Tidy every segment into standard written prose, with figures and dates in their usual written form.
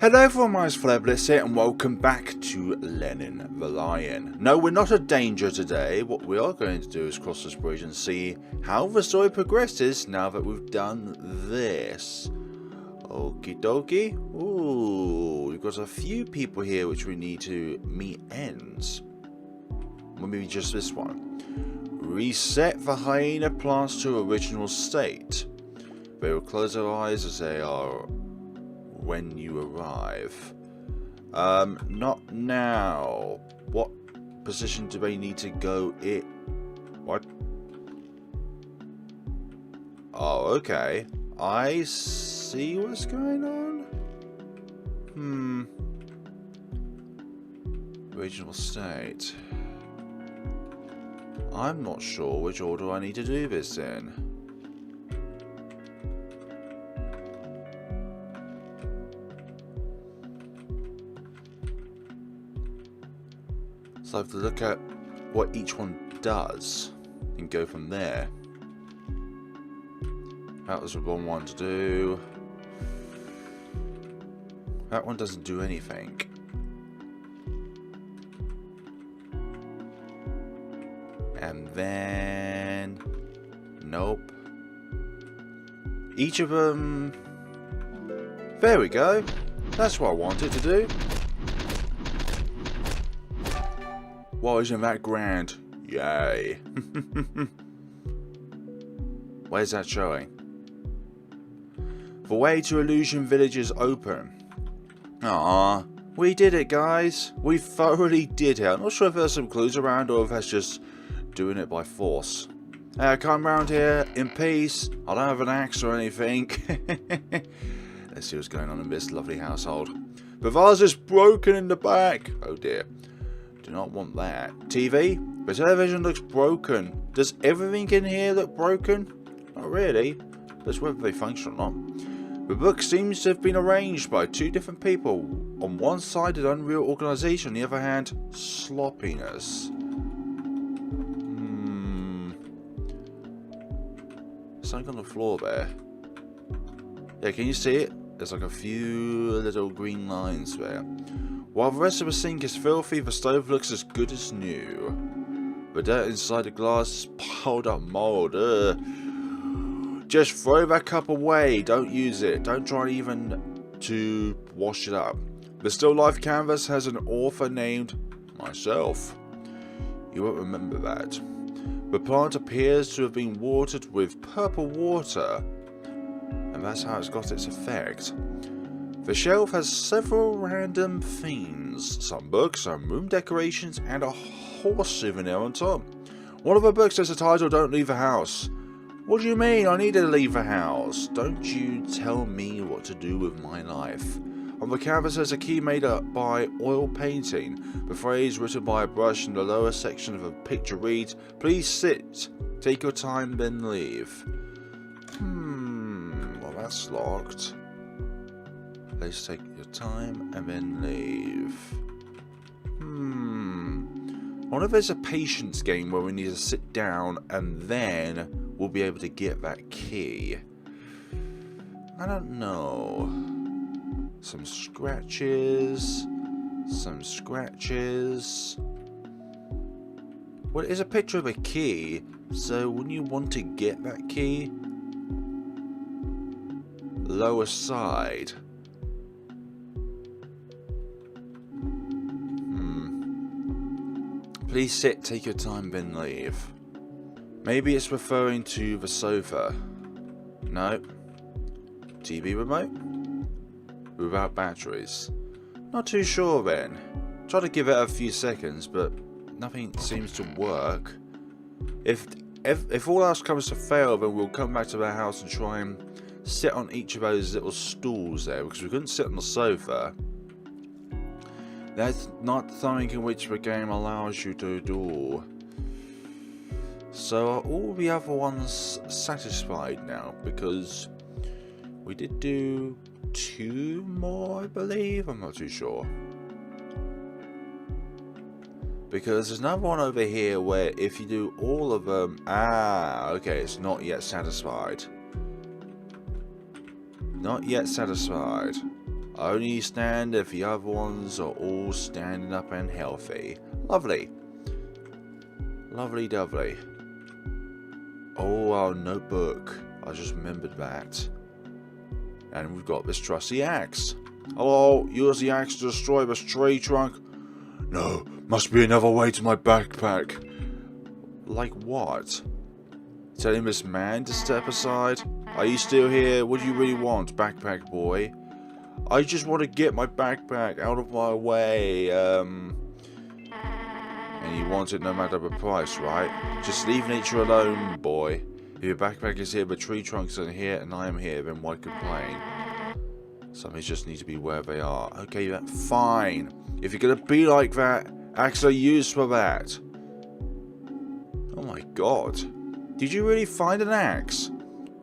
Hello everyone, my name's FlareBlitzed here and welcome back to Lenin the Lion. No, we're not a danger today. What we are going to do is cross this bridge and see how the story progresses now that we've done this. Okie dokie. Ooh, we've got a few people here which we need to meet ends. Well, maybe just this one. Reset the hyena plants to original state. They will close their eyes as they are when you arrive. Not now. What position do they need to go in? What? Oh, okay. I see what's going on. Original state. I'm not sure which order I need to do this in. So I have to look at what each one does and go from there. That was the wrong one to do. That one doesn't do anything. And then... nope. Each of them... there we go. That's what I wanted to do. Well, isn't that grand? Yay. Where's that showing? The way to Illusion Village is open. Ah, we did it, guys. We thoroughly did it. I'm not sure if there's some clues around or if that's just doing it by force. Come round here in peace. I don't have an axe or anything. Let's see what's going on in this lovely household. The vase is broken in the back. Oh dear. Do not want that. TV? The television looks broken. Does everything in here look broken? Not really. That's whether they function or not. The book seems to have been arranged by two different people. On one side, an unreal organisation. On the other hand, sloppiness. Something on the floor there. Yeah, can you see it? There's like a few little green lines there. While the rest of the sink is filthy, the stove looks as good as new. The dirt inside the glass is piled up mould. Just throw that cup away. Don't use it. Don't try even to wash it up. The still life canvas has an author named myself. You won't remember that. The plant appears to have been watered with purple water, and that's how it's got its effect. The shelf has several random themes. Some books, some room decorations, and a horse souvenir on top. One of the books has the title, Don't Leave the House. What do you mean? I need to leave the house. Don't you tell me what to do with my life. On the canvas there's a key made up by oil painting. The phrase written by a brush in the lower section of the picture reads, please sit, take your time, then leave. Well that's locked. Please take your time and then leave. I wonder if there's a patience game where we need to sit down and then we'll be able to get that key. I don't know. Some scratches. Some scratches. Well, it's a picture of a key, so wouldn't you want to get that key? Lower side. Please sit, take your time, then leave. Maybe it's referring to the sofa. No. TV remote? Without batteries. Not too sure then. Try to give it a few seconds, but nothing seems to work. If all else comes to fail, then we'll come back to the house and try and sit on each of those little stools there, because we couldn't sit on the sofa. That's not something in which the game allows you to do. So are all the other ones satisfied now? Because we did do 2 more, I believe. I'm not too sure. Because there's another one over here where if you do all of them... Ah, okay, it's not yet satisfied. Not yet satisfied. Only stand if the other ones are all standing up and healthy. Lovely. Lovely dovely. Oh, our notebook. I just remembered that. And we've got this trusty axe. Hello, use the axe to destroy this tree trunk. No, must be another way to my backpack. Like what? Telling this man to step aside? Are you still here? What do you really want, backpack boy? I just want to get my backpack out of my way, And you want it no matter the price, right? Just leave nature alone, boy. If your backpack is here, but tree trunks are here, and I am here, then why complain? Some things just need to be where they are. Okay, that's fine. If you're gonna be like that, axes are used for that. Oh my god. Did you really find an axe?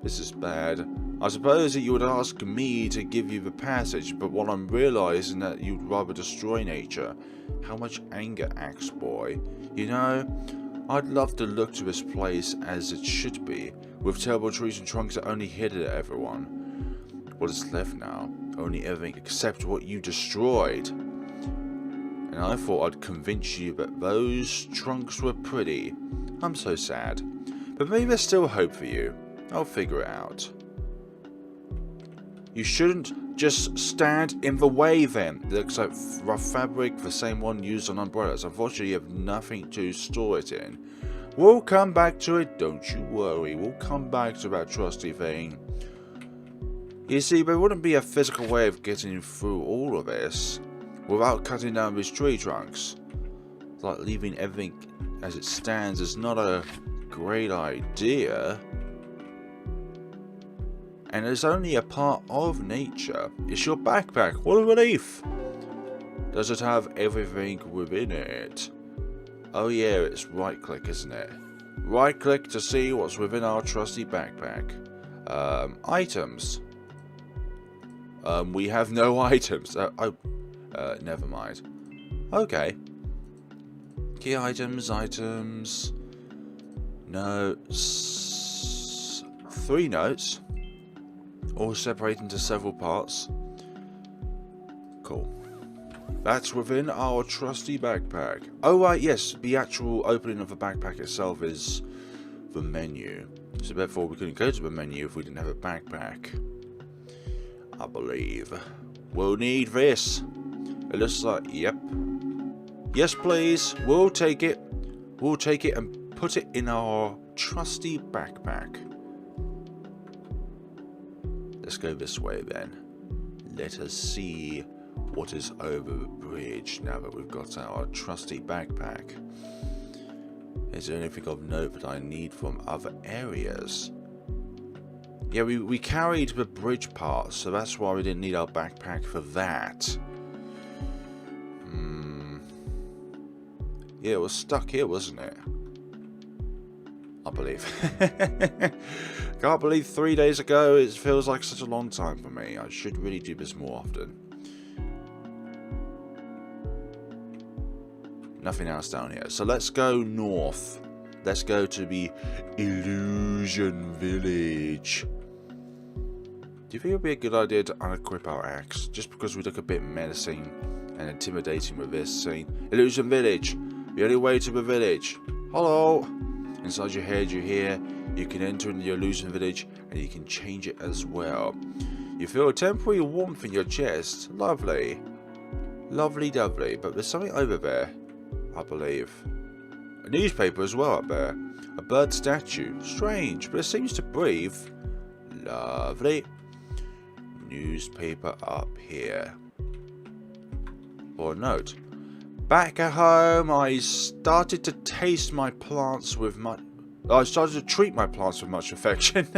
This is bad. I suppose that you would ask me to give you the passage, but what I'm realizing that you'd rather destroy nature. How much anger, axe boy. You know, I'd love to look to this place as it should be, with terrible trees and trunks that only hid at everyone. What is left now? Only everything except what you destroyed. And I thought I'd convince you that those trunks were pretty. I'm so sad. But maybe there's still hope for you. I'll figure it out. You shouldn't just stand in the way then. It looks like rough fabric, the same one used on umbrellas. Unfortunately, you have nothing to store it in. We'll come back to it, don't you worry. We'll come back to that trusty thing. You see, there wouldn't be a physical way of getting through all of this without cutting down these tree trunks. It's like leaving everything as it stands is not a great idea. And it's only a part of nature. It's your backpack. What a relief. Does it have everything within it? Oh yeah, it's right click, isn't it? Right click to see what's within our trusty backpack. Items. We have no items. Never mind. Okay. Key items. Notes. 3 notes. All separated into several parts. Cool. That's within our trusty backpack. Oh right, yes, the actual opening of the backpack itself is the menu. So therefore we couldn't go to the menu if we didn't have a backpack. I believe. We'll need this. It looks like, yep. Yes please, we'll take it. We'll take it and put it in our trusty backpack. Let's go this way then. Let us see what is over the bridge now that we've got our trusty backpack. Is there anything of note that I need from other areas? Yeah, we carried the bridge part, so that's why we didn't need our backpack for that. Yeah, it was stuck here, wasn't it? I believe. Can't believe 3 days ago. It feels like such a long time for me. I should really do this more often. Nothing else down here. So let's go north. Let's go to the Illusion Village. Do you think it would be a good idea to unequip our axe? Just because we look a bit menacing and intimidating with this scene. Illusion Village. The only way to the village. Hello. Inside your head you hear you can enter into the Illusion Village and you can change it as well. You feel a temporary warmth in your chest. Lovely. Lovely dovely. But there's something over there, I believe. A newspaper as well up there. A bird statue. Strange, but it seems to breathe. Lovely. Newspaper up here. Or a note. Back at home, I started to treat my plants with much affection.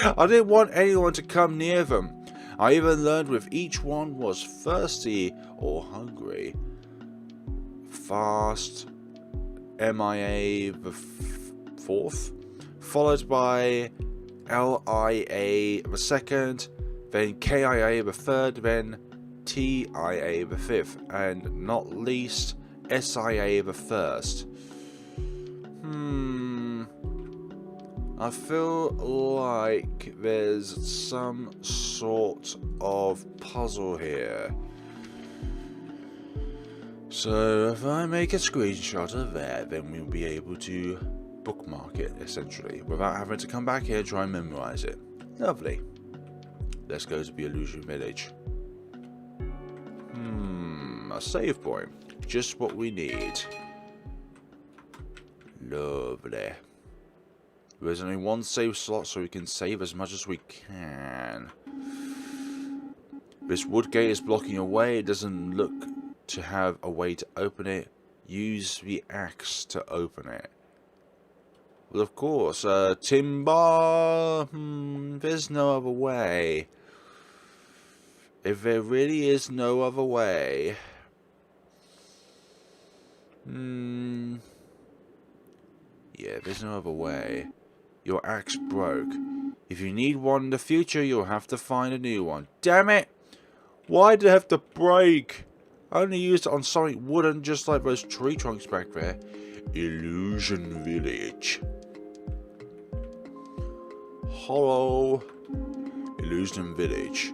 I didn't want anyone to come near them. I even learned if each one was thirsty or hungry. Fast, MIA the 4th, followed by LIA the 2nd, then KIA the 3rd, then TIA the 5th, and not least SIA the 1st. I feel like there's some sort of puzzle here. So if I make a screenshot of that, then we'll be able to bookmark it, essentially, without having to come back here and try and memorize it. Lovely. Let's go to the Illusion Village. A save point. Just what we need. Lovely. There's only one save slot, so we can save as much as we can. This wood gate is blocking your way. It doesn't look to have a way to open it. Use the axe to open it. Well, of course, timber. There's no other way. If there really is no other way. Yeah, there's no other way. Your axe broke. If you need one in the future, you'll have to find a new one. Damn it! Why did it have to break? I only used it on something wooden, just like those tree trunks back there. Illusion Village. Hello. Illusion Village.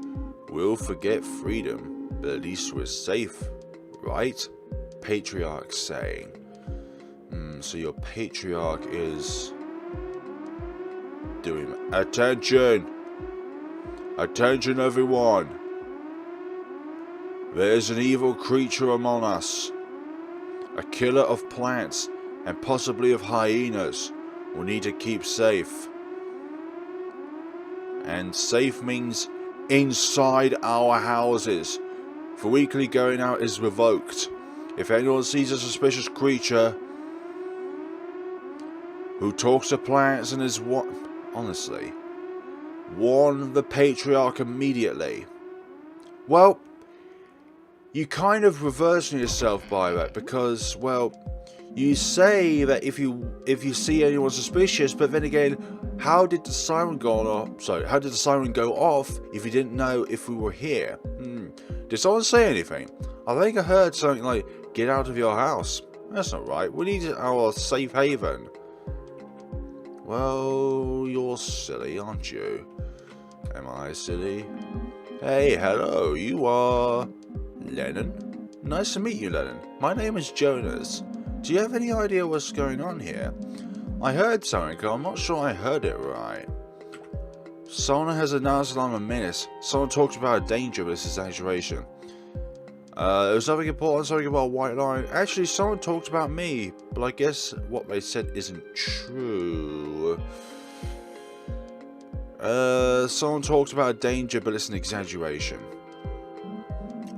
We'll forget freedom, but at least we're safe, right? Patriarch saying. So your patriarch is doing... Attention! Attention, everyone! There's an evil creature among us. A killer of plants and possibly of hyenas. We need to keep safe. And safe means inside our houses. For weekly going out is revoked. If anyone sees a suspicious creature who talks to plants and is what... Honestly. Warn the patriarch immediately. Well, you kind of reversing yourself by that because, well, you say that if you see anyone suspicious, but then again, how did the siren go off? Sorry, how did the siren go off if you didn't know if we were here? Did someone say anything? I think I heard something like, "Get out of your house." That's not right. We need our safe haven. Well, you're silly, aren't you? Am I silly? Hey, hello. You are Lenin? Nice to meet you, Lenin. My name is Jonas. Do you have any idea what's going on here? I heard something, but I'm not sure I heard it right. Someone has announced that I'm a menace. Someone talked about a danger, but it's exaggeration. There was something important, something about a white line. Actually, someone talked about me, but I guess what they said isn't true. Someone talked about a danger, but it's an exaggeration.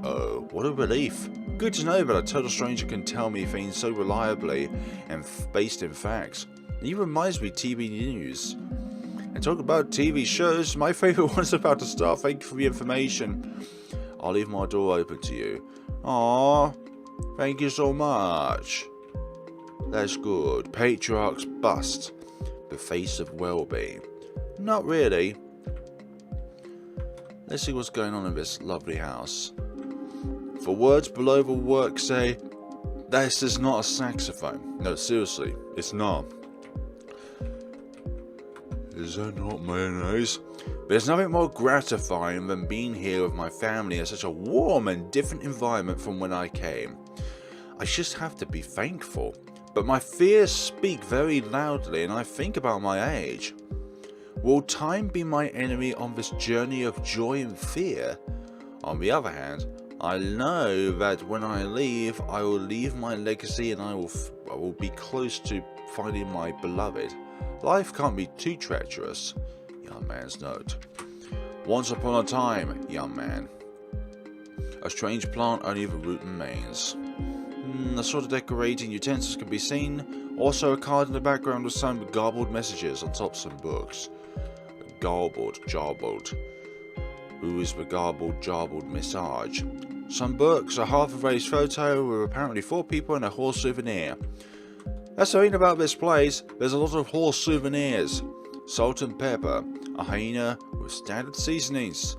Oh, what a relief. Good to know that a total stranger can tell me things so reliably and based in facts. It even reminds me of TV news. And talk about TV shows, my favourite one's about to start. Thank you for the information. I'll leave my door open to you. Aww, thank you so much. That's good. Patriarch's bust. The face of well-being. Not really. Let's see what's going on in this lovely house. The words below the work say, "This is not a saxophone." No, seriously, it's not. Is that not mayonnaise? There's nothing more gratifying than being here with my family in such a warm and different environment from when I came. I just have to be thankful. But my fears speak very loudly and I think about my age. Will time be my enemy on this journey of joy and fear? On the other hand, I know that when I leave, I will leave my legacy and I will be close to finding my beloved. Life can't be too treacherous. Young man's note. Once upon a time, young man. A strange plant, only the root remains. The sort of decorating utensils can be seen. Also a card in the background with some garbled messages on top of some books. Garbled, jarbled. Who is the garbled, jarbled message? Some books, a half-erased photo with apparently 4 people and a horse souvenir. That's the thing about this place, there's a lot of horse souvenirs. Salt and pepper, a hyena with standard seasonings.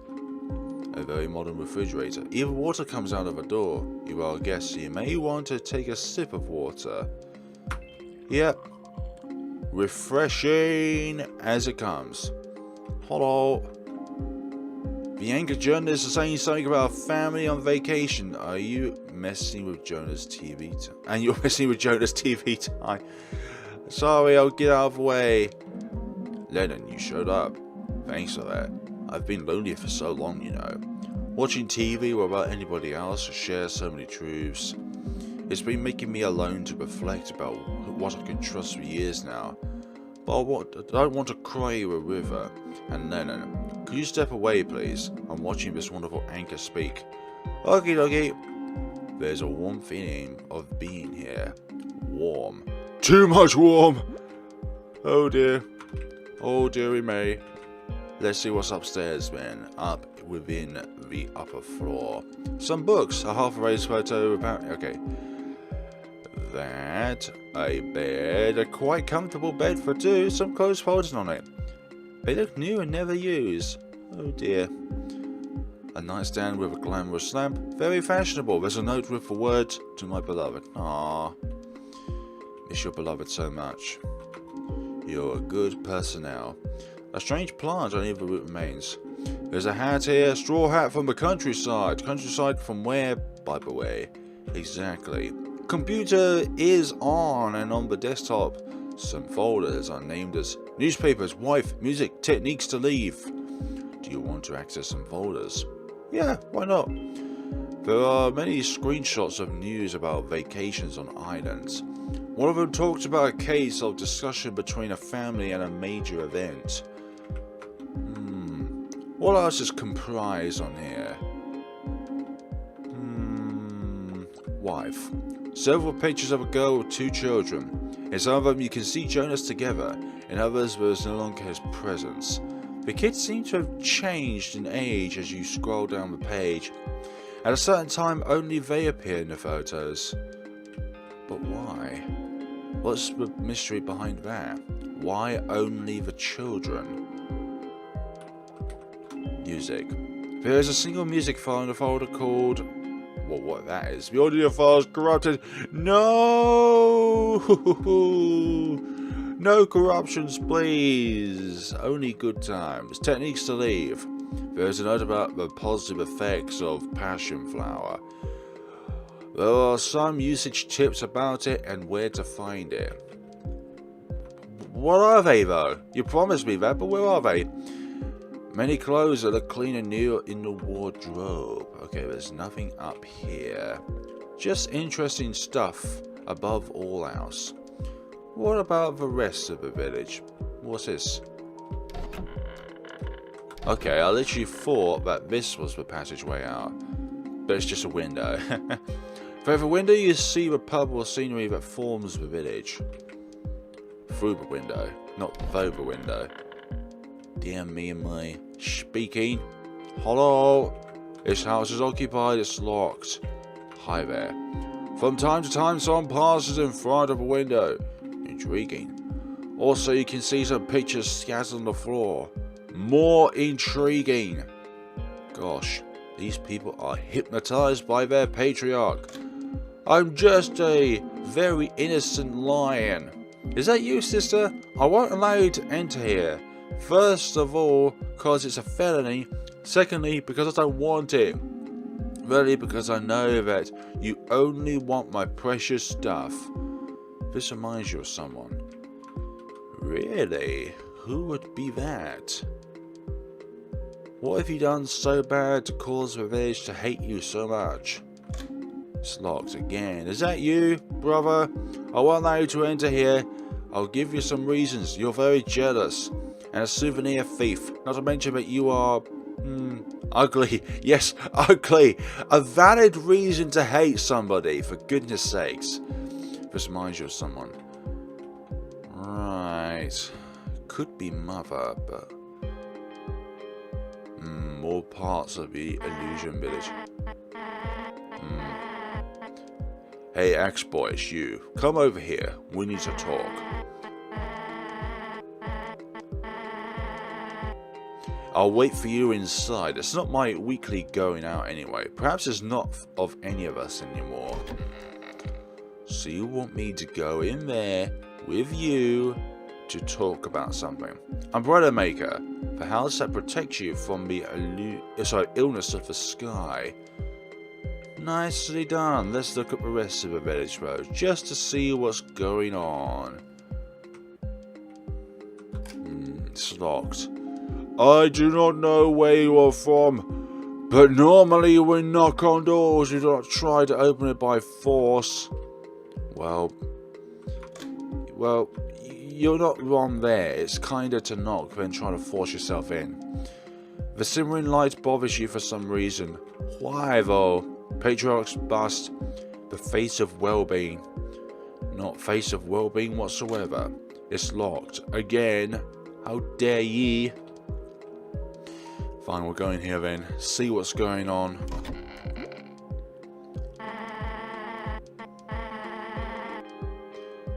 A very modern refrigerator. Even water comes out of a door. You are a guest, so you may want to take a sip of water. Yep. refreshing as it comes. Hello. The anchor journalist is saying something about a family on vacation. Are you messing with Jonah's TV time? And you're messing with Jonah's TV time. Sorry, I'll get out of the way. Lenin, you showed up. Thanks for that. I've been lonely for so long, you know. Watching TV without anybody else to share so many truths. It's been making me alone to reflect about what I can trust for years now. But I don't want to cry you a river. And Lenin, could you step away, please? I'm watching this wonderful anchor speak. Okie dokie. There's a warm feeling of being here. Warm. Too much warm! Oh dear. Oh dearie me. Let's see what's upstairs then. Up within the upper floor. Some books. A half-erased photo about... Okay. That. A bed. A quite comfortable bed for two. Some clothes folded on it. They look new and never used. Oh dear. A nightstand with a glamorous lamp. Very fashionable. There's a note with the words, to my beloved. Aww. Miss your beloved so much. You're a good person now. A strange plant on either root remains. There's a hat here. Straw hat from the countryside. Countryside from where, by the way? Exactly. Computer is on and on the desktop. Some folders are named as newspapers, wife, music, techniques to leave. Do you want to access some folders? Yeah, why not? There are many screenshots of news about vacations on islands. One of them talks about a case of discussion between a family and a major event. What else is comprised on here? Wife. Several pictures of a girl with two children. In some of them you can see Jonas together, in others there is no longer his presence. The kids seem to have changed in age as you scroll down the page. At a certain time only they appear in the photos. But why? What's the mystery behind that? Why only the children? Music. There is a single music file in the folder called... Well, what that is. The audio file is corrupted. No! No corruptions, please. Only good times. Techniques to leave. There is a note about the positive effects of passion flower. There are some usage tips about it and where to find it. What are they, though? You promised me that, but where are they? Many clothes that look clean and new in the wardrobe. Okay, there's nothing up here. Just interesting stuff above all else. What about the rest of the village? What's this? Okay, I literally thought that this was the passageway out. But it's just a window. Through the window you see the pub or scenery that forms the village. Through the window, not though the window. Dear me and my speaking. Hello. This house is occupied, it's locked. Hi there. From time to time someone passes in front of a window. Intriguing. Also you can see some pictures scattered on the floor. More intriguing. Gosh, these people are hypnotized by their patriarch. I'm just a very innocent lion. Is that you, sister? I won't allow you to enter here. First of all, because it's a felony. Secondly, because I don't want it. Thirdly, because I know that you only want my precious stuff. This reminds you of someone. Really? Who would be that? What have you done so bad to cause the village to hate you so much? It's locked again. Is that you, brother? I won't allow you to enter here. I'll give you some reasons. You're very jealous. And a souvenir thief. Not to mention that you are... ugly. Yes, ugly. A valid reason to hate somebody, for goodness sakes. This reminds you of someone. Right. Could be mother, but... more parts of the illusion village. Hey, Axe-boy, it's you. Come over here. We need to talk. I'll wait for you inside. It's not my weekly going out anyway. Perhaps it's not of any of us anymore. So you want me to go in there with you to talk about something. Umbrella maker, the house that protects you from the illness of the sky. Nicely done. Let's look at the rest of the village road just to see what's going on. It's locked. I do not know where you are from, but normally we knock on doors. We do not try to open it by force. Well, you're not wrong there. It's kinder to knock than trying to force yourself in. The simmering light bothers you for some reason. Why though? Patriarch's bust, the face of well-being. Not face of well-being whatsoever. It's locked. Again. How dare ye? Fine, we'll go in here then. See what's going on.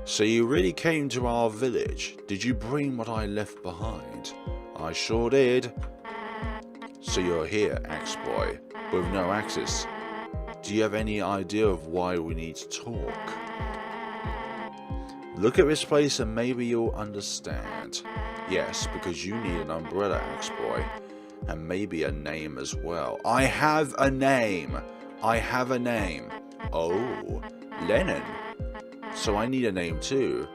So you really came to our village. Did you bring what I left behind? I sure did. So you're here, axe boy, with no axes. Do you have any idea of why we need to talk? Look at this place and maybe you'll understand. Yes, because you need an umbrella, axe boy. And maybe a name as well. I have a name. I have a name. Oh, Lenin. So I need a name too.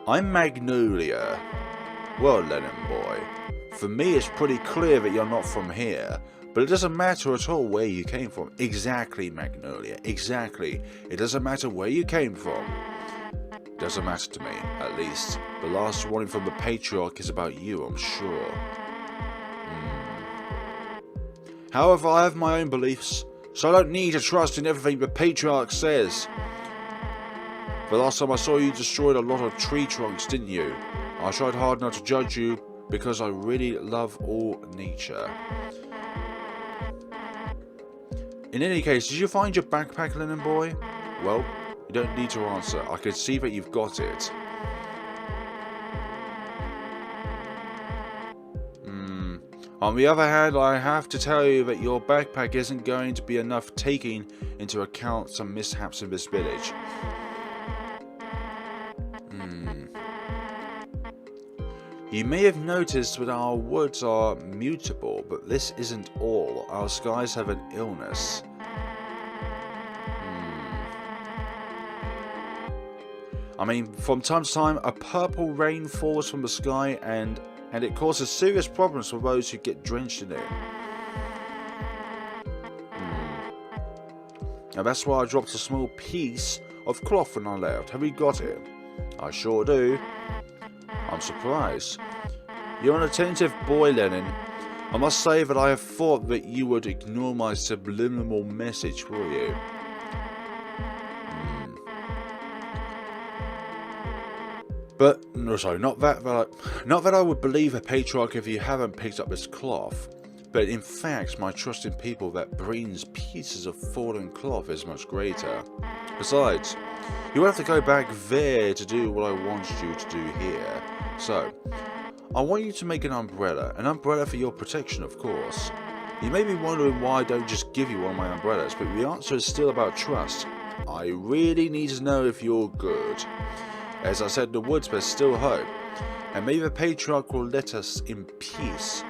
I'm Magnolia. Well, Lenin boy, for me it's pretty clear that you're not from here. But it doesn't matter at all where you came from. Exactly, Magnolia. Exactly. It doesn't matter where you came from. Doesn't matter to me, at least. The last warning from the Patriarch is about you, I'm sure. However, I have my own beliefs, so I don't need to trust in everything the Patriarch says. The last time I saw you destroyed a lot of tree trunks, didn't you? I tried hard not to judge you, because I really love all nature. In any case, did you find your backpack, Lenin boy? Well, you don't need to answer. I can see that you've got it. On the other hand, I have to tell you that your backpack isn't going to be enough taking into account some mishaps in this village. You may have noticed that our woods are mutable, but this isn't all. Our skies have an illness. I mean, from time to time, a purple rain falls from the sky and it causes serious problems for those who get drenched in it. Now that's why I dropped a small piece of cloth when I left. Have you got it? I sure do. I'm surprised. You're an attentive boy, Lenin. I must say that I have thought that you would ignore my subliminal message, will you? But, no, sorry, not that I would believe a Patriarch if you haven't picked up this cloth. But in fact, my trust in people that brings pieces of fallen cloth is much greater. Besides, you will have to go back there to do what I wanted you to do here. So, I want you to make an umbrella for your protection, of course. You may be wondering why I don't just give you one of my umbrellas, but the answer is still about trust. I really need to know if you're good. As I said in the woods, there's still hope, and maybe the Patriarch will let us in peace.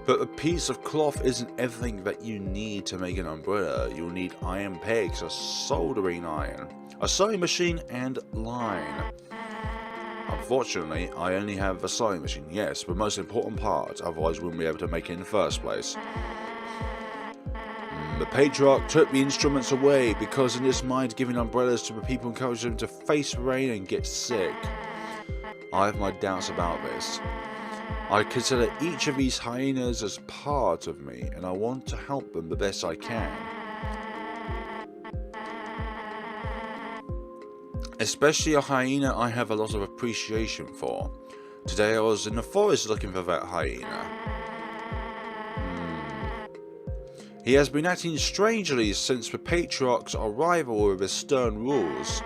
But a piece of cloth isn't everything that you need to make an umbrella. You'll need iron pegs, a soldering iron, a sewing machine, and line. Unfortunately, I only have a sewing machine, yes, the most important part, otherwise we wouldn't be able to make it in the first place. The Patriarch took the instruments away because in his mind giving umbrellas to the people encouraged them to face rain and get sick. I have my doubts about this. I consider each of these hyenas as part of me, and I want to help them the best I can. Especially a hyena I have a lot of appreciation for. Today I was in the forest looking for that hyena. He has been acting strangely since the Patriarch's arrival with his stern rules.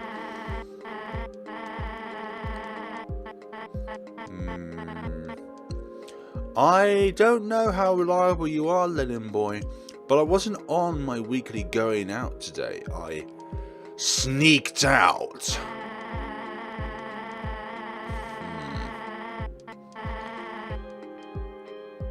I don't know how reliable you are, Lenin boy, but I wasn't on my weekly going out today. sneaked out.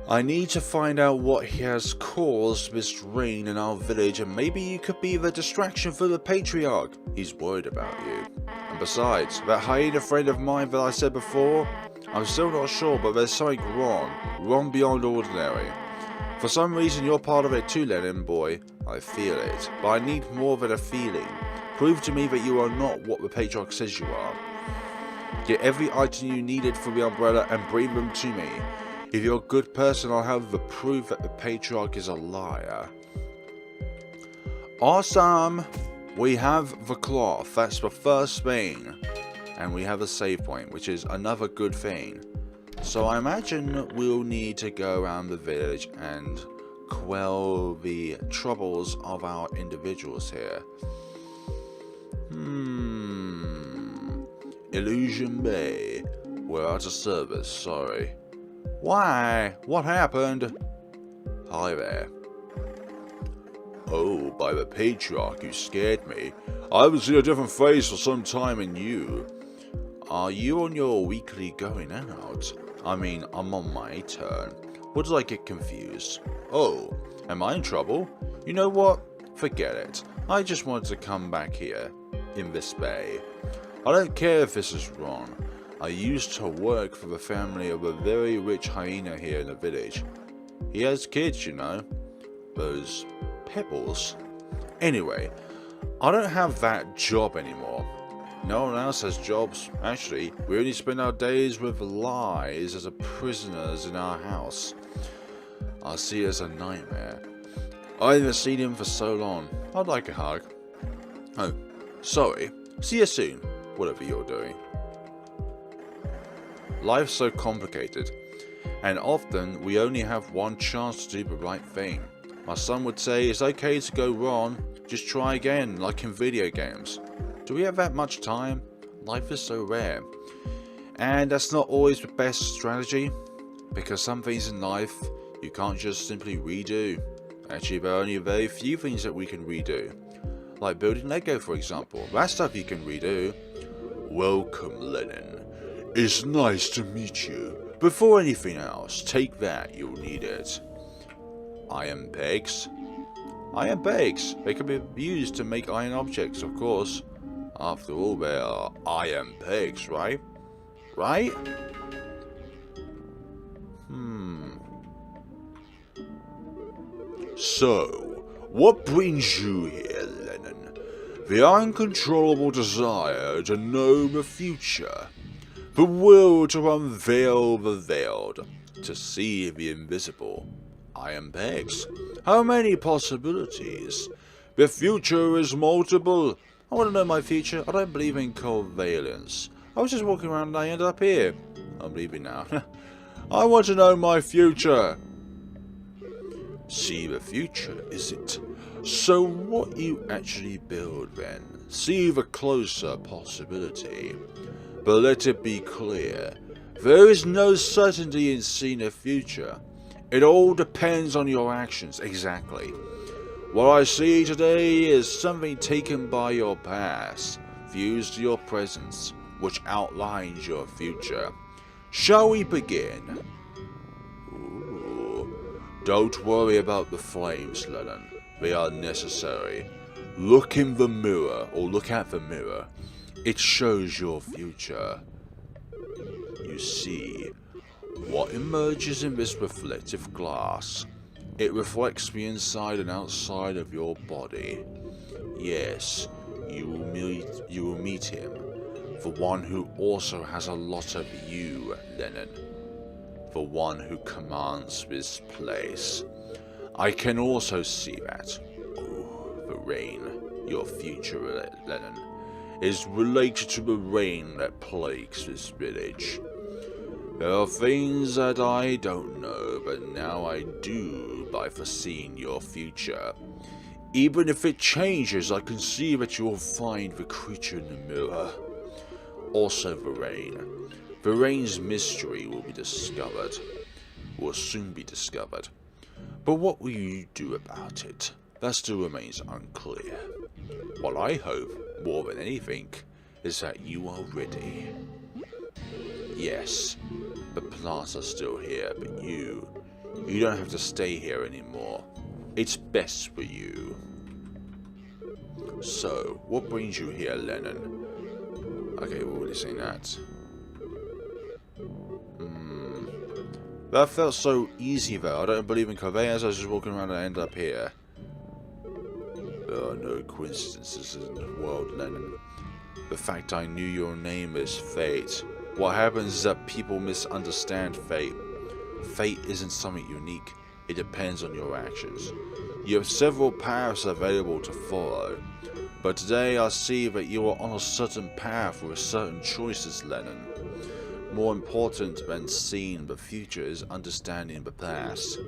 I need to find out what has caused this rain in our village, and maybe you could be the distraction for the patriarch. He's worried about you. And besides, that hyena friend of mine that I said before, I'm still not sure, but there's something wrong beyond ordinary. For some reason you're part of it too, Lenin boy. I feel it, but I need more than a feeling. Prove to me that you are not what the patriarch says you are. Get every item you needed for the umbrella and bring them to me. If you're a good person, I'll have the proof that the patriarch is a liar. Awesome! We have the cloth, that's the first thing. And we have a save point, which is another good thing. So I imagine we'll need to go around the village and quell the troubles of our individuals here. Illusion Bay. We're out of service, sorry. Why? What happened? Hi there. Oh, by the patriarch, you scared me. I haven't seen a different face for some time in you. Are you on your weekly going out? I mean, I'm on my turn. What did I get confused? Oh, am I in trouble? You know what? Forget it. I just wanted to come back here, in this bay. I don't care if this is wrong. I used to work for the family of a very rich hyena here in the village. He has kids, you know. Those pebbles. Anyway, I don't have that job anymore. No one else has jobs. Actually, we only spend our days with lies as prisoners in our house. I see it as a nightmare. I haven't seen him for so long. I'd like a hug. Oh, sorry. See you soon, whatever you're doing. Life's so complicated, and often we only have one chance to do the right thing. My son would say it's okay to go wrong, just try again, like in video games. Do we have that much time? Life is so rare. And that's not always the best strategy, because some things in life you can't just simply redo. Actually, there are only very few things that we can redo. Like building Lego, for example. That stuff you can redo. Welcome, Lenin. It's nice to meet you. Before anything else, take that, you'll need it. Iron pegs. Iron pegs. They can be used to make iron objects, of course. After all, they are iron pegs, right? Right? So, what brings you here, Lenin? The uncontrollable desire to know the future. The will to unveil the veiled, to see the invisible. Iron pegs. How many possibilities? The future is multiple. I want to know my future. I don't believe in covalence. I was just walking around and I ended up here. I'm leaving now. I want to know my future. See the future, is it? So what you actually build then? See the closer possibility. But let it be clear, there is no certainty in seeing a future. It all depends on your actions, exactly. What I see today is something taken by your past, fused to your presence, which outlines your future. Shall we begin? Ooh. Don't worry about the flames, Lenin. They are necessary. Look in the mirror, or look at the mirror. It shows your future. You see, what emerges in this reflective glass? It reflects the inside and outside of your body. Yes, you will meet him, the one who also has a lot of you, Lenin. The one who commands this place. I can also see that. Oh, the rain, your future, Lenin, is related to the rain that plagues this village. There are things that I don't know, but now I do by foreseeing your future. Even if it changes, I can see that you'll find the creature in the mirror. Also the rain. The rain's mystery will be discovered. Will soon be discovered. But what will you do about it? That still remains unclear. What I hope more than anything, is that you are ready. Yes, the plants are still here, but you don't have to stay here anymore. It's best for you. So, what brings you here, Lenin? Okay, we're already saying that. That felt so easy though. I don't believe in conveyance. I was just walking around and I end up here. There are no coincidences in the world, Lenin. The fact I knew your name is fate. What happens is that people misunderstand fate. Fate isn't something unique. It depends on your actions. You have several paths available to follow. But today I see that you are on a certain path with certain choices, Lenin. More important than seeing the future is understanding the past.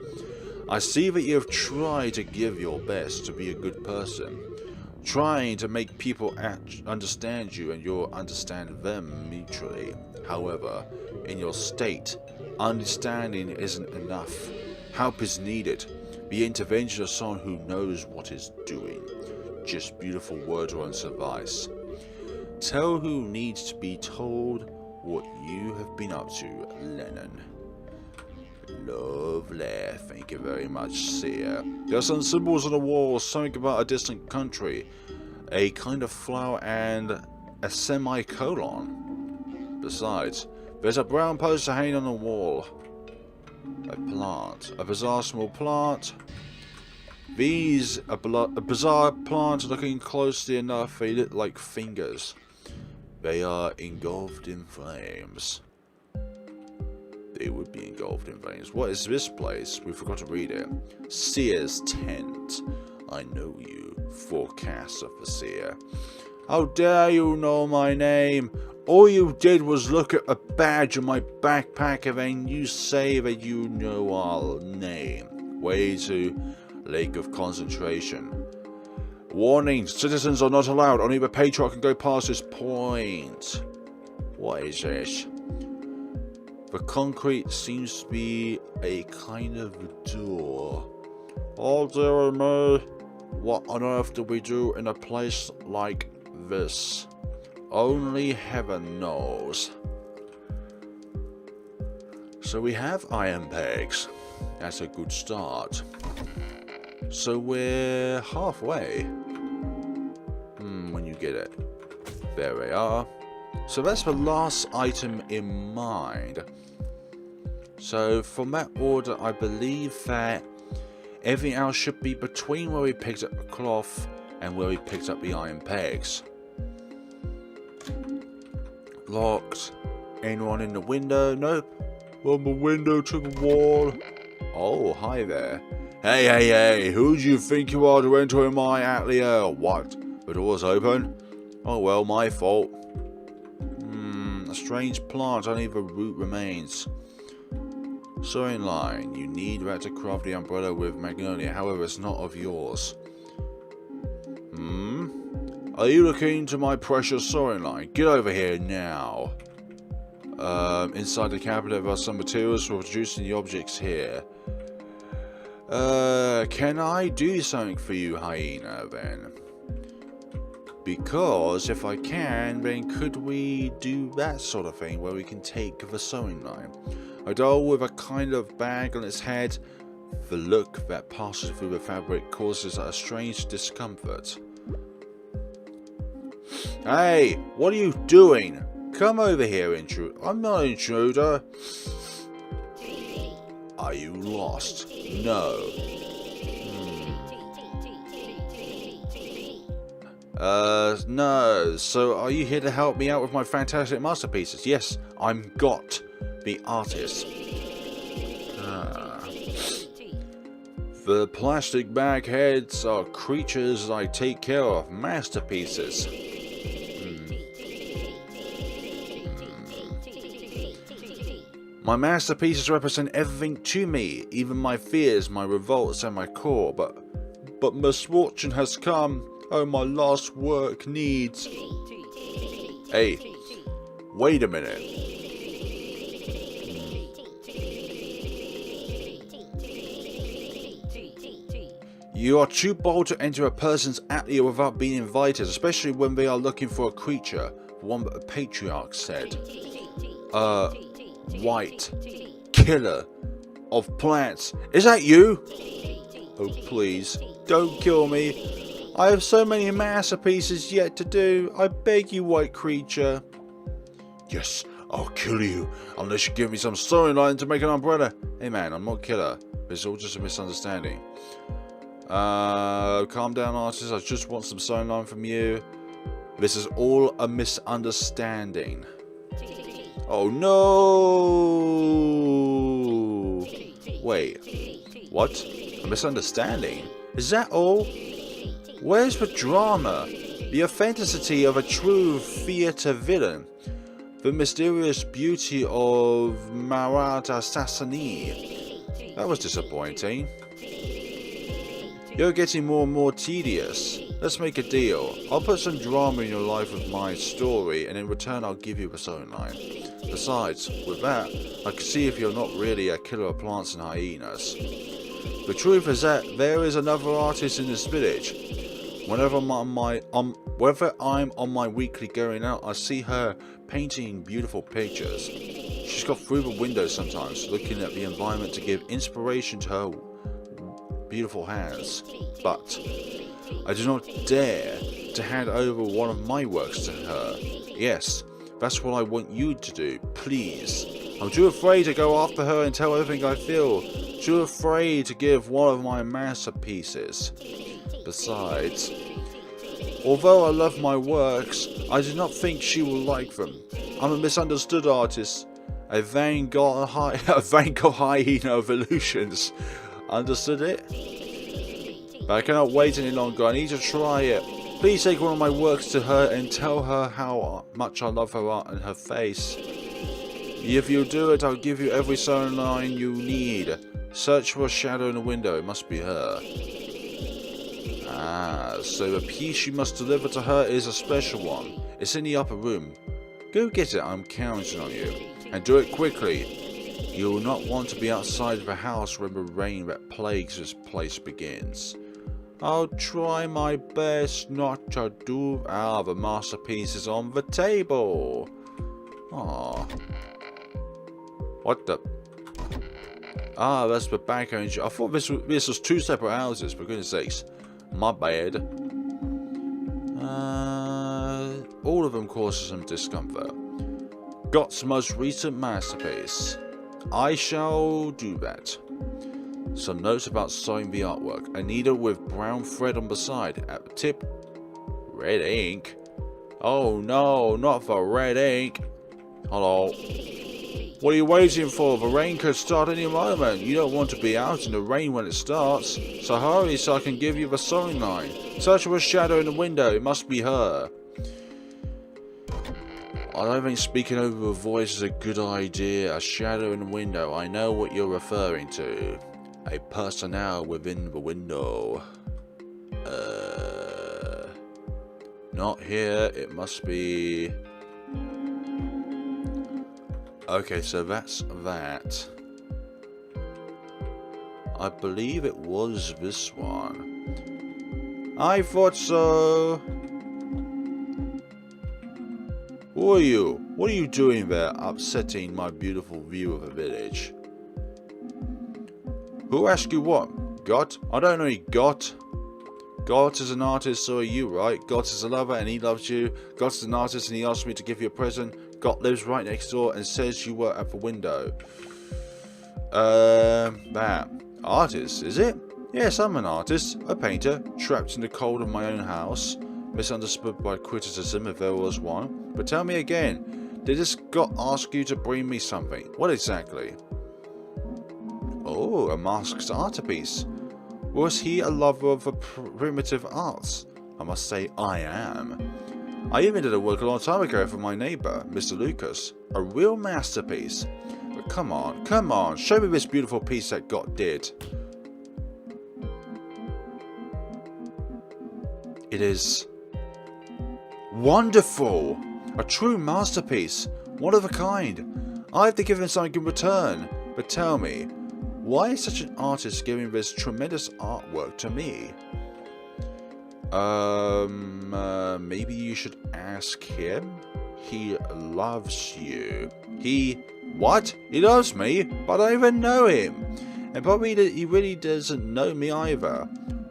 I see that you have tried to give your best to be a good person, trying to make people understand you and you understand them mutually. However, in your state, understanding isn't enough. Help is needed. The intervention of someone who knows what is doing. Just beautiful words won't suffice. Tell who needs to be told what you have been up to, Lenin. Lovely, thank you very much, Seer. There are some symbols on the wall, something about a distant country, a kind of flower and a semicolon. Besides, there's a brown poster hanging on the wall. A plant, a bizarre small plant. These, a bizarre plant looking closely enough, they look like fingers. They are engulfed in flames. They would be engulfed in flames. What is this place? We forgot to read it. Seer's tent. I know you, forecast of the Seer. How dare you know my name? All you did was look at a badge on my backpack and then you say that you know our name. Way to Lake of Concentration. Warning, citizens are not allowed. Only the Patriarch can go past this point. What is this? The concrete seems to be a kind of door. Oh dear me. What on earth do we do in a place like this? Only heaven knows. So we have iron pegs. That's a good start. So we're halfway. When you get it. There we are. So that's the last item in mind. So from that order, I believe that everything else should be between where we picked up the cloth and where we picked up the iron pegs. Locked. Anyone in the window? Nope. From the window to the wall. Oh, hi there. Hey, who do you think you are to enter in my atelier? What? The door's open? Oh well, my fault. A strange plant, only the root remains. Sewing line. You need that to craft the umbrella with magnolia, however it's not of yours. Are you looking into my precious sewing line? Get over here now. Inside the cabinet there are some materials for producing the objects here. Can I do something for you, hyena, then? Because if I can, then could we do that sort of thing where we can take the sewing line? A doll with a kind of bag on its head. The look that passes through the fabric causes a strange discomfort. Hey, what are you doing? Come over here, intruder. I'm not an intruder. Are you lost? No. No. So are you here to help me out with my fantastic masterpieces? Yes, I'm Got, the artist. The plastic bag heads are creatures I take care of. Masterpieces. My masterpieces represent everything to me, even my fears, my revolts, and my core. But misfortune has come. Oh, my last work needs. Hey, wait a minute. You are too bold to enter a person's atelier without being invited, especially when they are looking for a creature, one the patriarch said. White killer of plants. Is that you? Oh please, don't kill me. I have so many masterpieces yet to do. I beg you, white creature. Yes, I'll kill you, unless you give me some storyline to make an umbrella. Hey man, I'm not a killer. It's all just a misunderstanding. Calm down, artist. I just want some storyline from you. This is all a misunderstanding. Oh no! Wait, what? A misunderstanding? Is that all? Where's the drama? The authenticity of a true theatre villain? The mysterious beauty of Marat Assassini? That was disappointing. You're getting more and more tedious. Let's make a deal. I'll put some drama in your life with my story, and in return I'll give you a storyline. Besides, with that, I can see if you're not really a killer of plants and hyenas. The truth is that there is another artist in this village. Whenever I'm on my weekly going out, I see her painting beautiful pictures. She's got through the window sometimes, looking at the environment to give inspiration to her beautiful hands. But I do not dare to hand over one of my works to her. Yes, that's what I want you to do, please. I'm too afraid to go after her and tell everything I feel. Too afraid to give one of my masterpieces. Besides, although I love my works, I do not think she will like them. I'm a misunderstood artist. A Van Gogh hyena of illusions. Understood it? But I cannot wait any longer. I need to try it. Please take one of my works to her and tell her how much I love her art and her face. If you do it, I'll give you every storyline you need. Search for a shadow in the window. It must be her. Ah, so the piece you must deliver to her is a special one. It's in the upper room. Go get it. I'm counting on you. And do it quickly. You will not want to be outside the house when the rain that plagues this place begins. I'll try my best not to do. Ah, the masterpiece is on the table. Ah, what the? Ah, that's the back engine. I thought this was two separate houses. For goodness sakes, my bad. All of them cause some discomfort. Gott's most recent masterpiece. I shall do that. Some notes about sewing the artwork. A needle with brown thread on the side. At the tip, red ink. Oh no, not the red ink. Hello. What are you waiting for? The rain could start any moment. You don't want to be out in the rain when it starts. So hurry so I can give you the sewing line. Search for a shadow in the window. It must be her. I don't think speaking over a voice is a good idea. A shadow in the window. I know what you're referring to. A personnel within the window. Not here. It must be... Okay, so that's that. I believe it was this one. I thought so. Who are you? What are you doing there, upsetting my beautiful view of the village? Who asked you what? Gott? I don't know any Gott. Gott is an artist, so are you, right? Gott is a lover and he loves you. Gott is an artist and he asked me to give you a present. Gott lives right next door and says you were at the window. That. Artist, is it? Yes, I'm an artist. A painter. Trapped in the cold of my own house. Misunderstood by criticism if there was one. But tell me again. Did this Gott ask you to bring me something? What exactly? Oh, a masked artipiece. Was he a lover of the primitive arts? I must say I am. I even did a work a long time ago for my neighbour, Mr. Lucas. A real masterpiece. But come on, show me this beautiful piece that Gott did. It is wonderful. A true masterpiece. One of a kind. I have to give him something in return. But tell me, Why is such an artist giving this tremendous artwork to me? Maybe you should ask him? He loves you. What? He loves me? But I don't even know him. And probably he really doesn't know me either.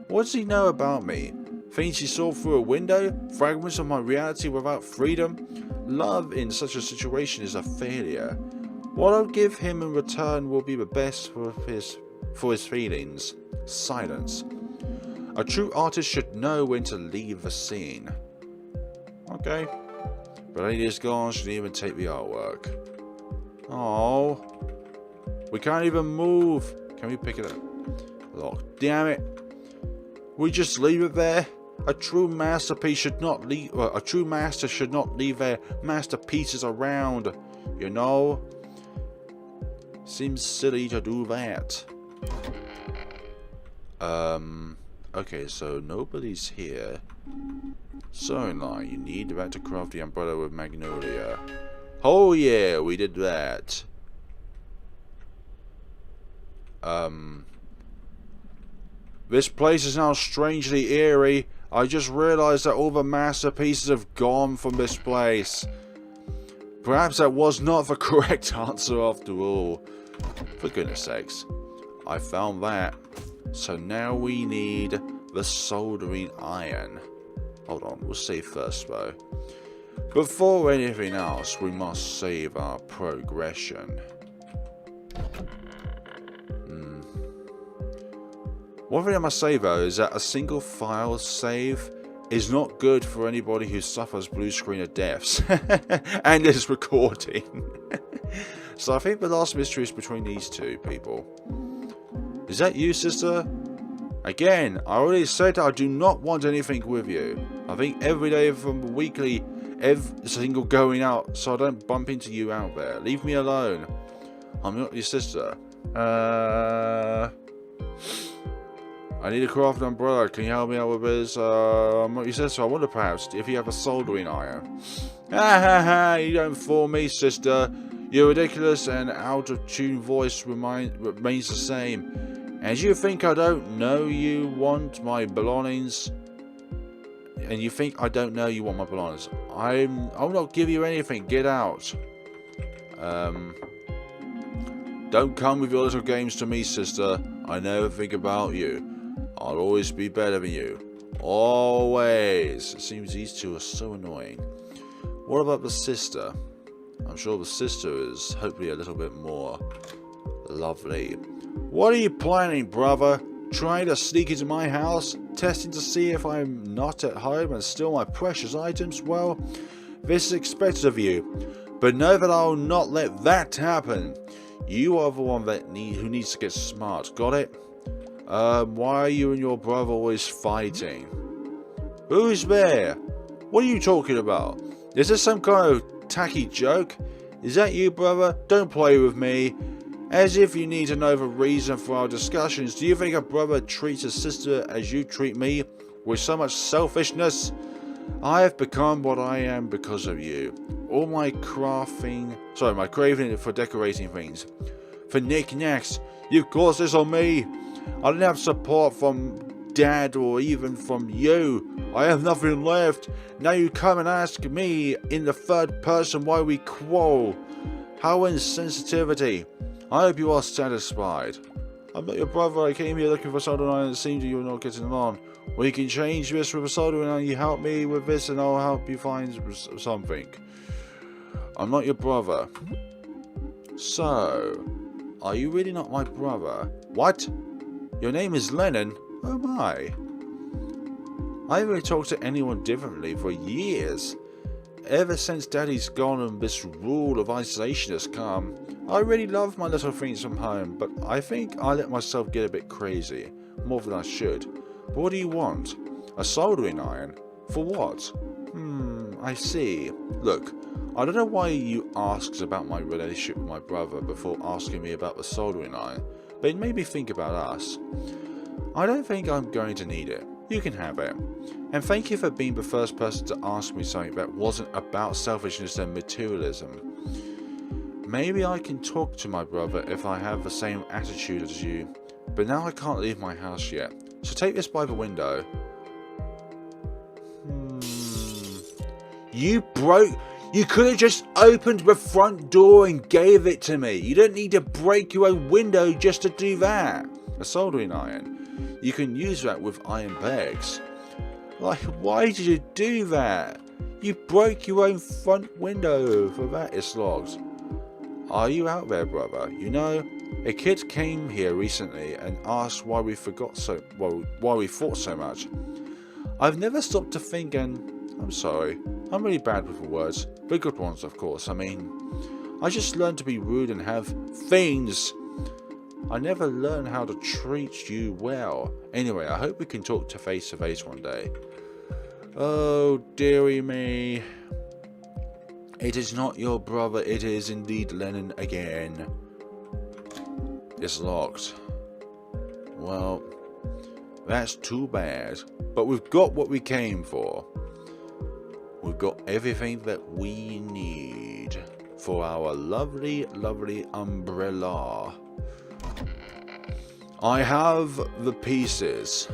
What does he know about me? Things he saw through a window? Fragments of my reality without freedom? Love in such a situation is a failure. What I'll give him in return will be the best for his feelings. Silence. A true artist should know when to leave the scene. Okay. The lady is gone, she didn't even take the artwork. Oh. We can't even move. Can we pick it up? Lock. Damn it. We just leave it there. A true masterpiece should not leave. A true master should not leave their masterpieces around. You know. Seems silly to do that. Okay, so nobody's here. So now you need that to craft the umbrella with magnolia. Oh yeah, we did that. This place is now strangely eerie. I just realized that all the masterpieces have gone from this place. Perhaps that was not the correct answer after all. For goodness sakes. I found that. So now we need the soldering iron. Hold on, we'll save first though. Before anything else, we must save our progression. One thing I must say though is that a single file save is not good for anybody who suffers blue screen of deaths and is recording. So I think the last mystery is between these two people. Is that you, sister? Again, I already said I do not want anything with you. I think every day from weekly, every single going out, so I don't bump into you out there. Leave me alone. I'm not your sister. I need a craft umbrella. Can you help me out with this? I'm not your sister. I wonder perhaps if you have a soldering iron. Ha ha ha! You don't fool me, sister. Your ridiculous and out of tune voice remains the same. And you think I don't know you want my belongings? And you think I don't know you want my belongings? I'll not give you anything. Get out. Don't come with your little games to me, sister. I never think about you. I'll always be better than you. Always. It seems these two are so annoying. What about the sister? I'm sure the sister is hopefully a little bit more lovely. What are you planning, brother? Trying to sneak into my house? Testing to see if I'm not at home and steal my precious items? Well, this is expected of you. But know that I'll not let that happen. You are the one who needs to get smart. Got it? Why are you and your brother always fighting? Who's there? What are you talking about? Is this some kind of tacky joke? Is that you, brother? Don't play with me. As if you need to know the reason for our discussions. Do you think a brother treats a sister as you treat me? With so much selfishness? I have become what I am because of you. All my craving for decorating things. For knickknacks. You've caused this on me. I didn't have support from Dad or even from you. I have nothing left. Now you come and ask me in the third person why we quarrel. How insensitivity. I hope you are satisfied. I'm not your brother. I came here looking for soldering iron. It seems you're not getting along. We can change this with a soldering iron. You help me with this and I'll help you find something. I'm not your brother. So, are you really not my brother? What? Your name is Lenin? Oh my. I haven't talked to anyone differently for years. Ever since Daddy's gone and this rule of isolation has come, I really love my little things from home, but I think I let myself get a bit crazy. More than I should. But what do you want? A soldering iron? For what? I see. Look, I don't know why you asked about my relationship with my brother before asking me about the soldering iron, but it made me think about us. I don't think I'm going to need it. You can have it. And thank you for being the first person to ask me something that wasn't about selfishness and materialism. Maybe I can talk to my brother if I have the same attitude as you. But now I can't leave my house yet. So take this by the window. You could have just opened the front door and gave it to me. You don't need to break your own window just to do that. A soldering iron. You can use that with iron pegs. Like, why did you do that? You broke your own front window. For that it's logged. Are you out there, brother? You know, a kid came here recently and asked why we thought so much. I've never stopped to think, and I'm sorry. I'm really bad with the words. But good ones, of course. I mean, I just learned to be rude and have things. I never learned how to treat you well. Anyway, I hope we can talk to face one day. Oh, dearie me. It is not your brother, it is indeed Lenin again. It's locked. Well, that's too bad. But we've got what we came for. We've got everything that we need for our lovely, lovely umbrella. I have the pieces.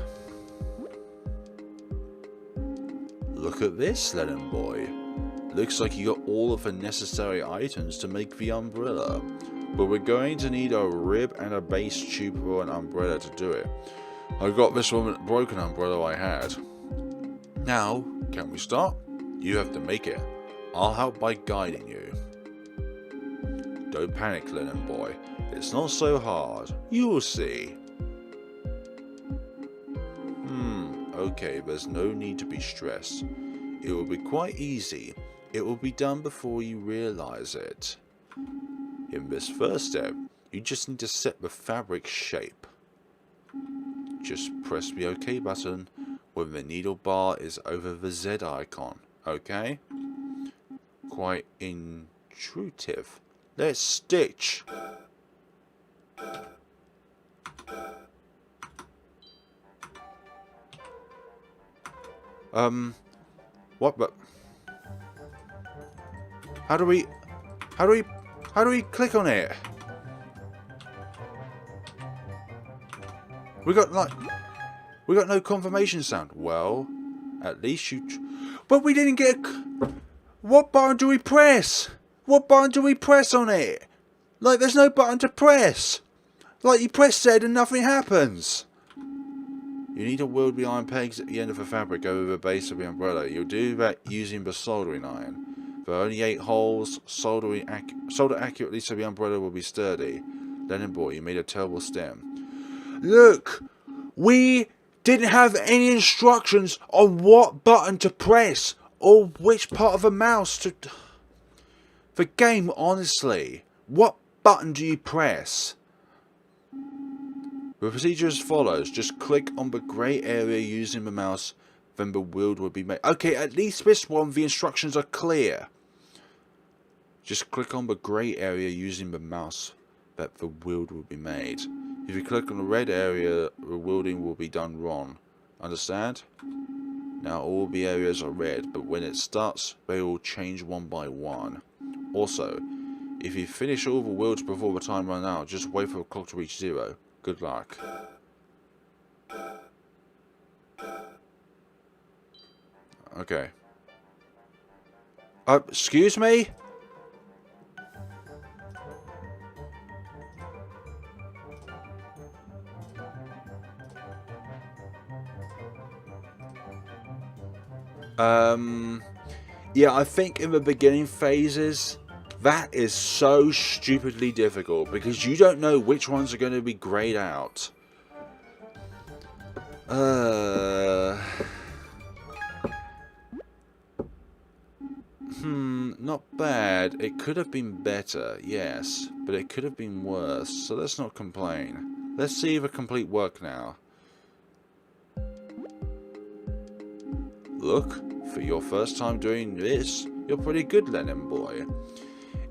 Look at this, Lenin boy. Looks like you got all of the necessary items to make the umbrella. But we're going to need a rib and a base tube for an umbrella to do it. I got this one broken umbrella I had. Now, can we start? You have to make it. I'll help by guiding you. Don't panic, Lenin boy. It's not so hard. You will see. Okay, there's no need to be stressed. It will be quite easy. It will be done before you realize it. In this first step, you just need to set the fabric shape. Just press the OK button when the needle bar is over the Z icon. Okay? Quite intuitive. Let's stitch. What? But how do we click on it? We got no confirmation sound. Well, at least you. But we didn't get. What button do we press? What button do we press on it? Like, there's no button to press. Like, you press Z and nothing happens. You need to weld the iron pegs at the end of the fabric over the base of the umbrella. You'll do that using the soldering iron. There are only 8 holes. Solder accurately so the umbrella will be sturdy. Lenin boy, you made a terrible stem. Look! We didn't have any instructions on what button to press or which part of the mouse to... The game, honestly. What button do you press? The procedure is as follows. Just click on the grey area using the mouse, then the weld will be made. Okay, at least this one, the instructions are clear. Just click on the grey area using the mouse, that the weld will be made. If you click on the red area, the welding will be done wrong. Understand? Now all the areas are red, but when it starts, they will change one by one. Also, if you finish all the welds before the time runs out, just wait for the clock to reach 0. Good luck. Okay. Excuse me? Yeah, I think in the beginning phases, that is so stupidly difficult because you don't know which ones are going to be grayed out. Not bad. It could have been better, yes, but it could have been worse, so let's not complain. Let's see the complete work now. Look, for your first time doing this, you're pretty good, Lenin boy.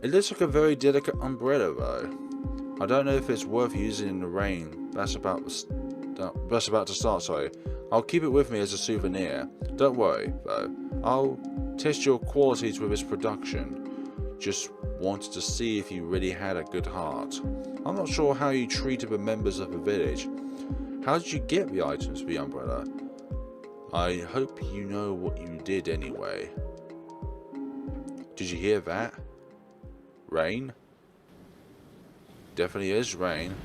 It looks like a very delicate umbrella, though. I don't know if it's worth using in the rain. That's about to start, sorry. I'll keep it with me as a souvenir. Don't worry, though. I'll test your qualities with its production. Just wanted to see if you really had a good heart. I'm not sure how you treated the members of the village. How did you get the items for the umbrella? I hope you know what you did anyway. Did you hear that? Rain? Definitely is rain.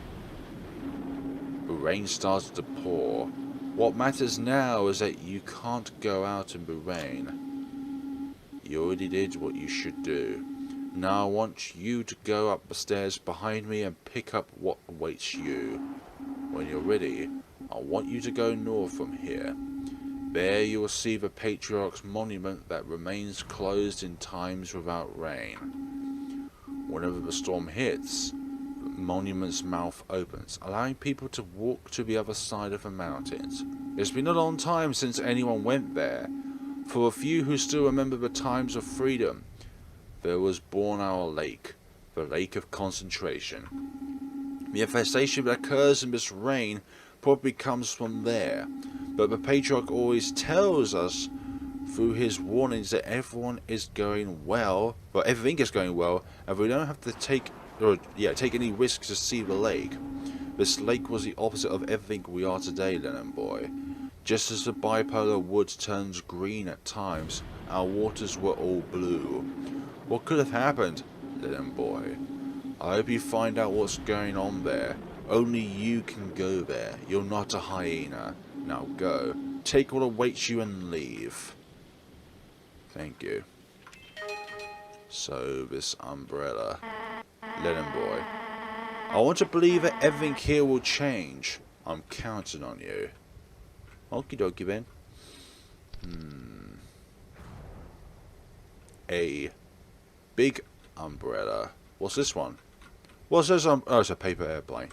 The rain started to pour. What matters now is that you can't go out in the rain. You already did what you should do. Now I want you to go up the stairs behind me and pick up what awaits you. When you're ready, I want you to go north from here. There you will see the Patriarch's monument that remains closed in times without rain. Whenever the storm hits, the monument's mouth opens, allowing people to walk to the other side of the mountains. It's been a long time since anyone went there. For a few who still remember the times of freedom, there was born our lake, the lake of concentration. The infestation that occurs in this rain probably comes from there, but the Patriarch always tells us through his warnings that everything is going well, and we don't have to take any risks to see the lake. This lake was the opposite of everything we are today, Lenin boy. Just as the bipolar wood turns green at times, our waters were all blue. What could have happened, Lenin boy? I hope you find out what's going on there. Only you can go there. You're not a hyena. Now go. Take what awaits you and leave. Thank you. So, this umbrella. Lenin boy. I want to believe that everything here will change. I'm counting on you. Okie dokie then. A big umbrella. What's this one? What's this? Oh, it's a paper airplane.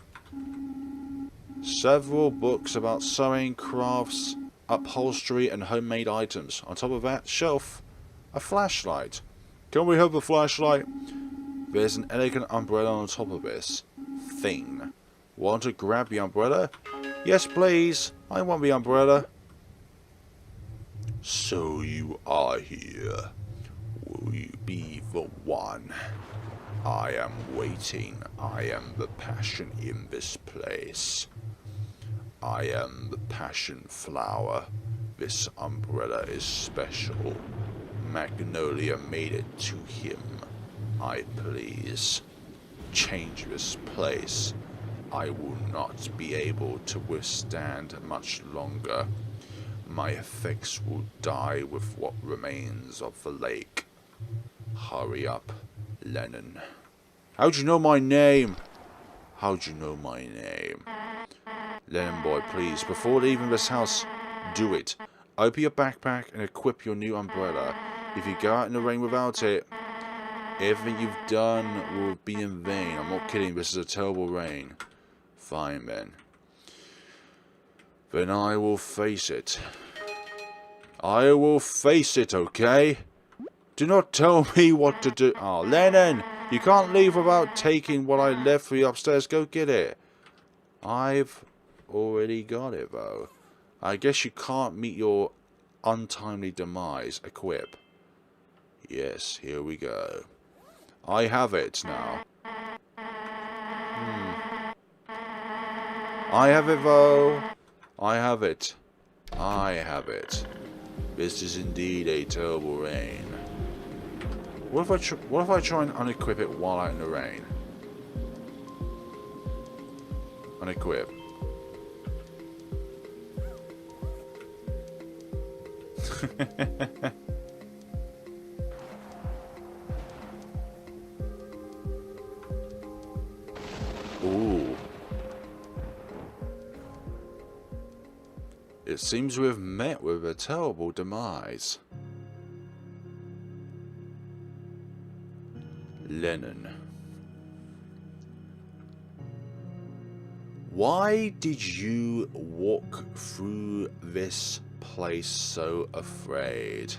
Several books about sewing, crafts, upholstery, and homemade items. On top of that shelf, a flashlight. Can we have a flashlight? There's an elegant umbrella on top of this thing. Want to grab the umbrella? Yes, please. I want the umbrella. So you are here. Will you be the one? I am waiting. I am the passion in this place. I am the passion flower. This umbrella is special. Magnolia made it to him. I please. Change this place. I will not be able to withstand much longer. My effects will die with what remains of the lake. Hurry up, Lenin. How'd you know my name? How'd you know my name? Lenin boy, please, before leaving this house, do it. Open your backpack and equip your new umbrella. If you go out in the rain without it, everything you've done will be in vain. I'm not kidding, this is a terrible rain. Fine then. Then I will face it. I will face it, okay? Do not tell me what to do. Oh, Lenin! You can't leave without taking what I left for you upstairs. Go get it. I've already got it, though. I guess you can't meet your untimely demise. Equip. Yes, here we go. I have it now. I have it, though. I have it. I have it. This is indeed a terrible rain. What if I try and unequip it while out in the rain? Unequip. Ooh. It seems we have met with a terrible demise. Lenin. Why did you walk through this place so afraid?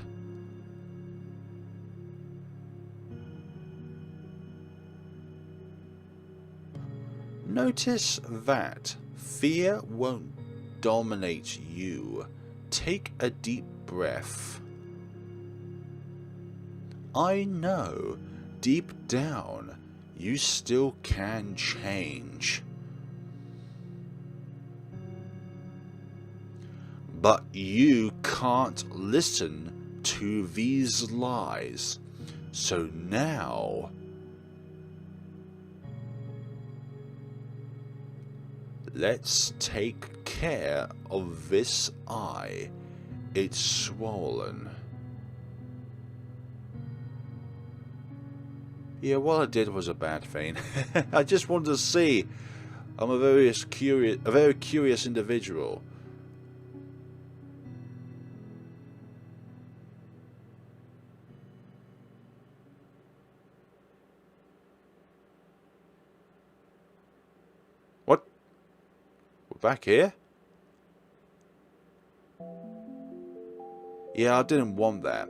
Notice that fear won't dominate you. Take a deep breath. I know deep down, you still can change. But you can't listen to these lies. So now, let's take care of this eye. It's swollen. Yeah, what I did was a bad thing. I just wanted to see. I'm a very curious individual. What? We're back here? Yeah, I didn't want that.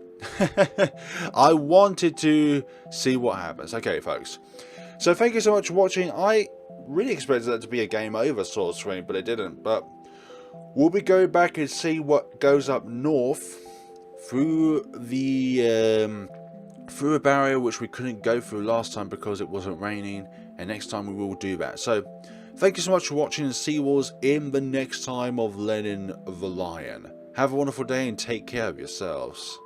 I wanted to see what happens. Okay, folks. So thank you so much for watching. I really expected that to be a game over sort of screen, but it didn't. But we'll be going back and see what goes up north through the through a barrier which we couldn't go through last time because it wasn't raining. And next time we will do that. So thank you so much for watching, and see you all in the next time of Lenin the Lion. Have a wonderful day and take care of yourselves.